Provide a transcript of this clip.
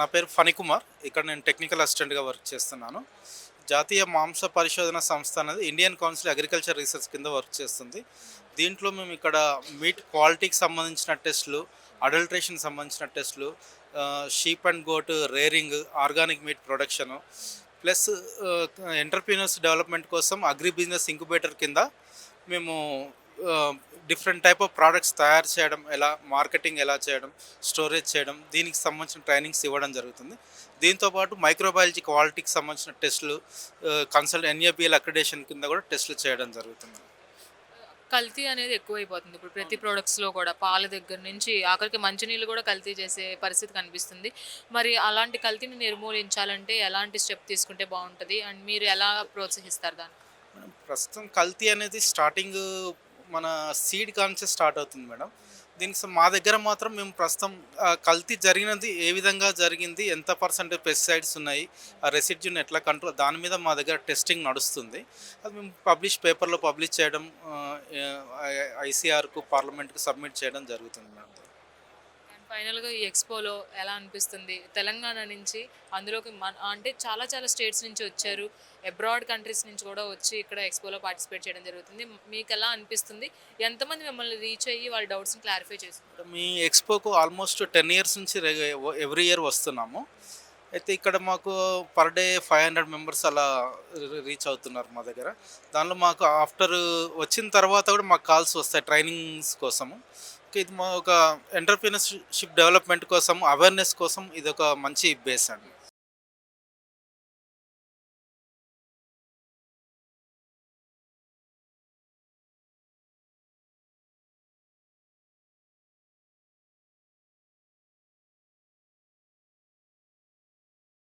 నా పేరు ఫణికుమార్. ఇక్కడ నేను టెక్నికల్ అసిస్టెంట్‌గా వర్క్ చేస్తున్నాను. జాతీయ మాంస పరిశోధన సంస్థ అనేది ఇండియన్ కౌన్సిల్ అగ్రికల్చర్ రీసెర్చ్ కింద వర్క్ చేస్తుంది. దీంట్లో మేము ఇక్కడ మీట్ క్వాలిటీకి సంబంధించిన టెస్టులు, అడల్ట్రేషన్‌కి సంబంధించిన టెస్టులు, sheep and goat rearing, organic meat production, plus entrepreneurs development కోసం అగ్రి బిజినెస్ ఇంక్యుబేటర్ కింద మేము డిఫరెంట్ టైప్ ఆఫ్ ప్రోడక్ట్స్ తయారు చేయడం, ఎలా మార్కెటింగ్ ఎలా చేయడం, స్టోరేజ్ చేయడం, దీనికి సంబంధించిన ట్రైనింగ్స్ ఇవ్వడం జరుగుతుంది. దీంతోపాటు మైక్రోబయాలజీ క్వాలిటీకి సంబంధించిన టెస్టులు, ఎన్ఏబిఎల్ అక్రిడేషన్ కింద కూడా టెస్టులు చేయడం జరుగుతుంది. కల్తీ అనేది ఎక్కువైపోతుంది. ఇప్పుడు ప్రతి ప్రొడక్ట్స్‌లో కూడా పాల దగ్గర నుంచి ఆఖరికి మంచినీళ్ళు కూడా కల్తీ చేసే పరిస్థితి కనిపిస్తుంది. మరి అలాంటి కల్తీని నిర్మూలించాలంటే ఎలాంటి స్టెప్ తీసుకుంటే బావుంటది? అండ్ మీరు ఎలా ప్రోత్సహిస్తారు దాన్ని? మేడం, ప్రస్తుతం కల్తీ అనేది స్టార్టింగ్ మన సీడ్ కాన్సే స్టార్ట్ అవుతుంది మేడం. మా దగ్గర మాత్రం మేము ప్రస్తుతం కల్తీ జరిగినది ఏ విధంగా జరిగింది, ఎంత పర్సెంటేజ్ పెస్టిసైడ్స్ ఉన్నాయి, ఆ రెసిడ్యూని ఎట్లా కంట్రోల్, దాని మీద మా దగ్గర టెస్టింగ్ నడుస్తుంది. అది మేము పేపర్లో పబ్లిష్ చేయడం, ఐసీఆర్కు పార్లమెంట్‌కు సబ్మిట్ చేయడం జరుగుతుంది మేడం. అండ్ ఫైనల్‌గా ఈ ఎక్స్‌పోలో ఎలా అనిపిస్తుంది? తెలంగాణ నుంచి అందులోకి అంటే చాలా చాలా స్టేట్స్ నుంచి వచ్చారు. అబ్రాడ్ కంట్రీస్ నుంచి కూడా వచ్చి ఇక్కడ ఎక్స్‌పోలో పార్టిసిపేట్ చేయడం జరుగుతుంది. మీకెలా అనిపిస్తుంది? ఎంతమంది మిమ్మల్ని రీచ్ అయ్యి వాళ్ళ డౌట్స్‌ని క్లారిఫై చేసుకున్నారు? మీ ఎక్స్‌పోకు ఆల్మోస్ట్ 10 ఇయర్స్ నుంచి ఎవ్రీ ఇయర్ వస్తున్నాము. అయితే ఇక్కడ మాకు పర్ డే 500 మెంబర్స్ అలా రీచ్ అవుతున్నారు మా దగ్గర. దానిలో మాకు ఆఫ్టర్ వచ్చిన తర్వాత కూడా మాకు కాల్స్ వస్తాయి ట్రైనింగ్స్ కోసము. ఇది మా ఒక ఎంటర్‌ప్రెన్యూర్‌షిప్ డెవలప్‌మెంట్ కోసం, అవేర్‌నెస్ కోసం ఇదొక మంచి బేస్ అండి.